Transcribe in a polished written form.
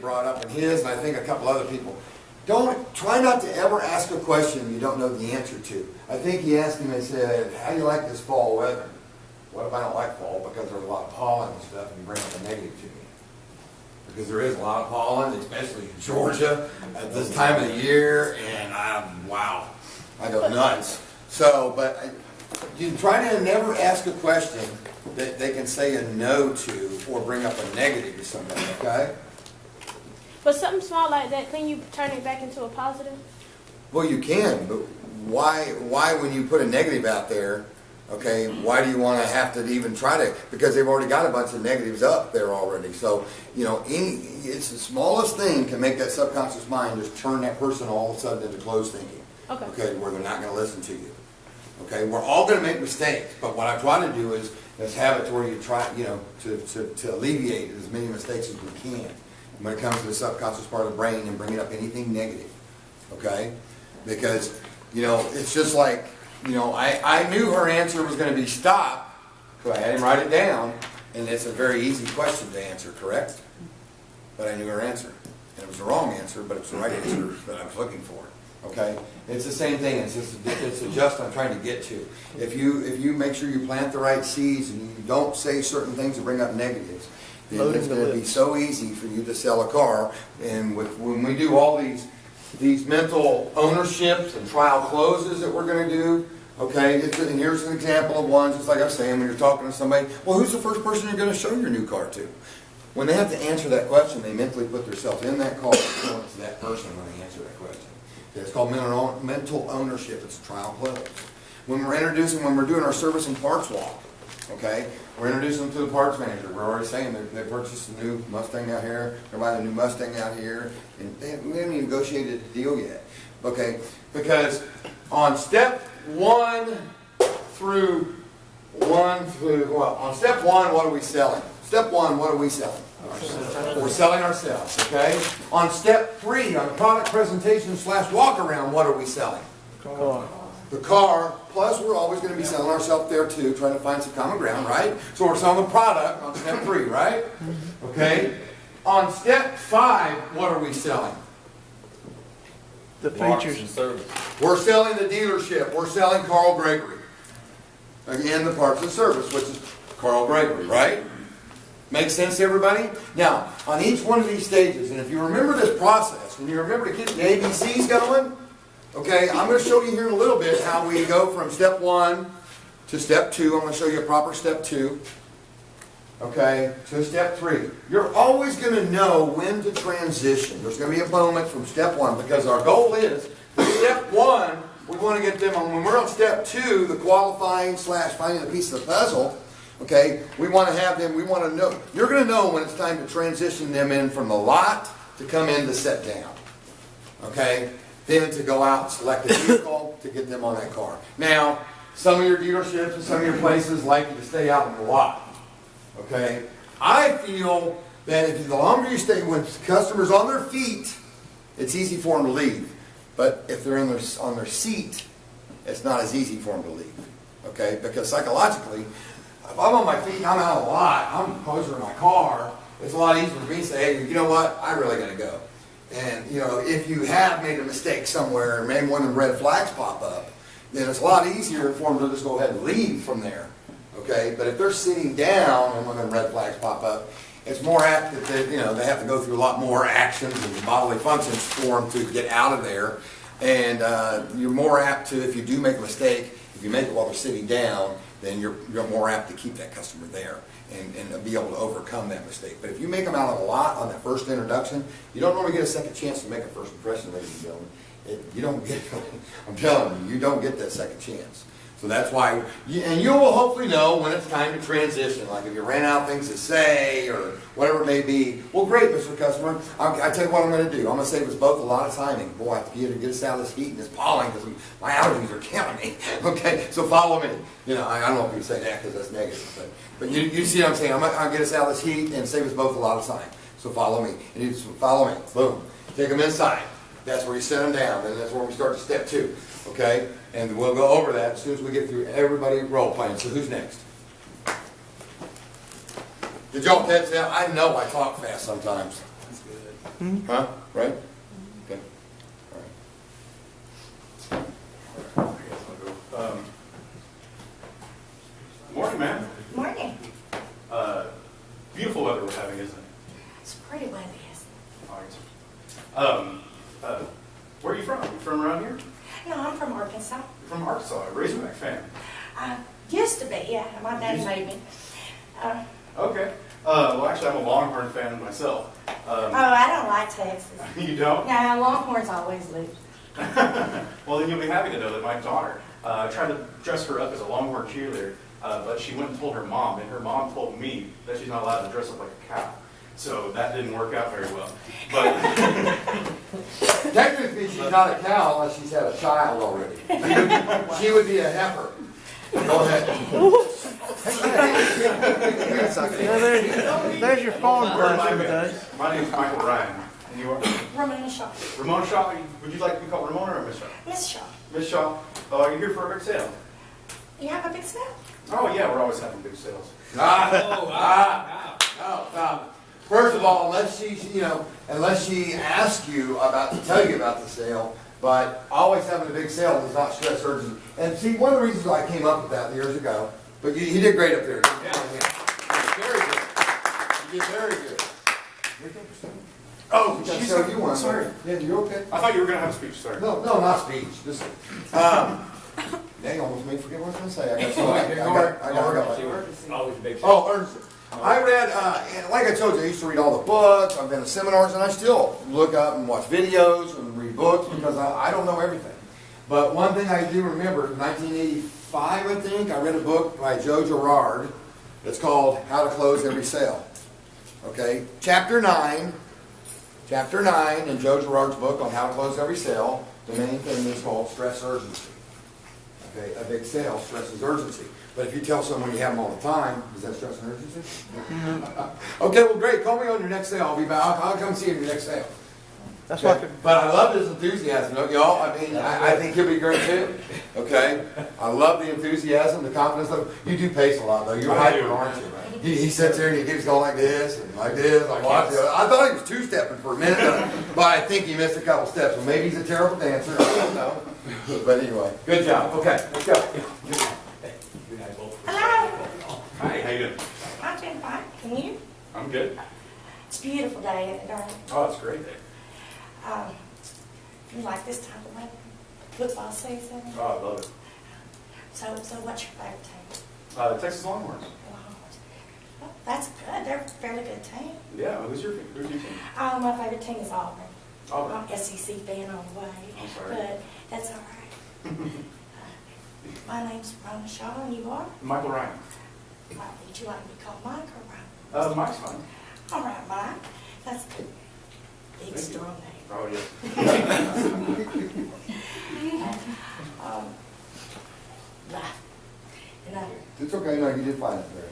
brought up in his, and I think a couple other people. Try not to ever ask a question you don't know the answer to. I think he asked him, they said, how do you like this fall weather? What if I don't like fall? Because there's a lot of pollen and stuff, and you bring up a negative to me. Because there is a lot of pollen, especially in Georgia at this time of the year, and wow, I go nuts. So, but you try to never ask a question that they can say a no to or bring up a negative to somebody, okay? But something small like that, can you turn it back into a positive? Well, you can, but why when you put a negative out there, okay, why do you want to have to even try to, because they've already got a bunch of negatives up there already. So, you know, it's the smallest thing can make that subconscious mind just turn that person all of a sudden into closed thinking. Okay, where they're not going to listen to you. Okay, we're all going to make mistakes, but what I try to do is have it to where you try, you know, to alleviate as many mistakes as we can when it comes to the subconscious part of the brain and bringing up anything negative. Okay, because, you know, it's just like, you know, I knew her answer was going to be stop, so I had him write it down, and it's a very easy question to answer, correct? But I knew her answer. And it was the wrong answer, but it's the right answer that I was looking for. Okay? It's the same thing. It's just I'm trying to get to. If you make sure you plant the right seeds and you don't say certain things that bring up negatives, then it's going to be so easy for you to sell a car. And when we do all these mental ownerships and trial closes that we're going to do, okay, and here's an example of one, just like I was saying, when you're talking to somebody, well, who's the first person you're going to show your new car to? When they have to answer that question, they mentally put themselves in that car and to that person when they answer that question. It's called mental ownership. It's a trial close. When we're doing our service and parts walk, okay, we're introducing them to the parts manager. We're already saying they purchased a new Mustang out here, they're buying a new Mustang out here, and we haven't even negotiated the deal yet. Okay, because on step on step one, what are we selling? Step one, what are we selling? Ourselves. We're selling ourselves, okay? On step 3, on the product presentation / walk around, what are we selling? The car, plus we're always going to be selling ourselves there too, trying to find some common ground, right? So we're selling the product on step 3, right? Okay? On step 5, what are we selling? The features and service. We're selling the dealership. We're selling Carl Gregory. Again, the parts and service, which is Carl Gregory, right? Makes sense to everybody? Now, on each one of these stages, and if you remember this process, and you remember to get the ABCs going, okay, I'm going to show you here in a little bit how we go from step 1 to step 2. I'm going to show you a proper step 2. Okay, to step 3. You're always going to know when to transition. There's going to be a moment from step 1 because our goal is step 1, we want to get them on. When we're on step 2, the qualifying / finding the piece of the puzzle, okay, we want to have them, we want to know. You're going to know when it's time to transition them in from the lot to come in to set down. Okay, then to go out and select a vehicle to get them on that car. Now, some of your dealerships and some of your places like you to stay out in the lot. Okay, I feel that if the longer you stay with customers on their feet, it's easy for them to leave. But if they're on their seat, it's not as easy for them to leave. Okay, because psychologically, if I'm on my feet and I'm out of the lot, I'm closer to my car, it's a lot easier for me to say, hey, you know what, I really got to go. And, you know, if you have made a mistake somewhere and maybe one of the red flags pop up, then it's a lot easier for them to just go ahead and leave from there. Okay, but if they're sitting down and when the red flags pop up, it's more apt that they have to go through a lot more actions and bodily functions for them to get out of there. And you're more apt to, if you do make a mistake, if you make it while they're sitting down, then you're more apt to keep that customer there and be able to overcome that mistake. But if you make them out of a lot on that first introduction, you don't normally get a second chance to make a first impression, ladies and gentlemen. You don't get, I'm telling you, you don't get that second chance. So that's why, and you will hopefully know when it's time to transition. Like if you ran out of things to say or whatever it may be. Well, great, Mr. Customer. I tell you what I'm going to do. I'm going to save us both a lot of timing. Boy, I have to get us out of this heat and this pollen because my allergies are killing me. Okay, so follow me. You know, I don't know if you say that because that's negative, but you see what I'm saying. I'm going to get us out of this heat and save us both a lot of time. So follow me. And you just follow me. Boom. Take them inside. That's where you set them down, and that's where we start to step 2. Okay? And we'll go over that as soon as we get through everybody role playing. So who's next? Did y'all catch that? I know I talk fast sometimes. That's good. Huh? Right? Okay. All right. Morning, man. Morning. Beautiful weather we're having, isn't it? It's pretty weather, yes. All right. Where are you from? You from around here? No, I'm from Arkansas. You're from Arkansas, a Razorback fan. I used to be, yeah. My dad made me. Okay. Well, actually, I'm a Longhorn fan myself. Oh, I don't like Texas. You don't? No, Longhorns always lose. Well, then you'll be happy to know that my daughter tried to dress her up as a Longhorn cheerleader, but she went and told her mom, and her mom told me that she's not allowed to dress up like a cow. So that didn't work out very well. But Technically, she's not a cow unless she's had a child already. She would be a heifer. Go ahead. There's your phone person, Doug. my name's Michael Ryan. And you are? Ramona Shaw. Ramona Shaw. Would you like to be called Ramona or Miss Shaw? Miss Shaw. Miss Shaw, are you here for a big sale? You have a big smell? Oh, yeah, we're always having big sales. First of all, unless she asks you to tell you about the sale, but always having a big sale does not stress urgency. And see, one of the reasons I came up with that years ago, but you did great up there. Very good. You did very good. Oh, You she's so you want. sorry. Yeah, you're okay. I thought you were going to have a speech, sorry. No, not speech. Just, dang, almost made me forget what I was going to say. I got Always a big Oh, urgency. I read, and like I told you, I used to read all the books. I've been to seminars, and I still look up and watch videos and read books because I don't know everything. But one thing I do remember, in 1985, I think, I read a book by Joe Girard. It's called How to Close Every Sale. Okay, Chapter 9 in Joe Girard's book on How to Close Every Sale, the main thing is called stress urgency. Okay, a big sale stresses urgency. But if you tell someone you have them all the time, does that stress and urgency? Okay, well, great. Call me on your next sale. I'll be back. I'll come see you in your next sale. That's Okay? what. But I love his enthusiasm, don't y'all? I mean, I think he'll be great too. Okay? I love the enthusiasm, the confidence. You do pace a lot, though. You're hyper, aren't you? He sits there and he keeps going like this and like this. I watch it. I thought he was two-stepping for a minute, but I think he missed a couple steps. So maybe he's a terrible dancer. I don't know. But anyway, good job. Okay, let's go. Hello. Hi, how you doing? I'm doing fine. Can you? I'm good. It's a beautiful day, isn't it, darling? Oh, it's great. You like this time of weather? Football season? Oh, I love it. So what's your favorite team? Texas Longhorns. Longhorns. Well, that's good. They're a fairly good team. Yeah, who's your team? My favorite team is Auburn. Auburn. I'm an SEC fan all the way. I'm sorry. But that's all right. My name's Ronald Shaw, and you are? Michael Ryan. Would you like to be called Mike or Ryan? Mike's fine. All right, Mike. That's a big, Thank you. strong name. Oh, yeah. You know, It's okay. No, you did fine up there.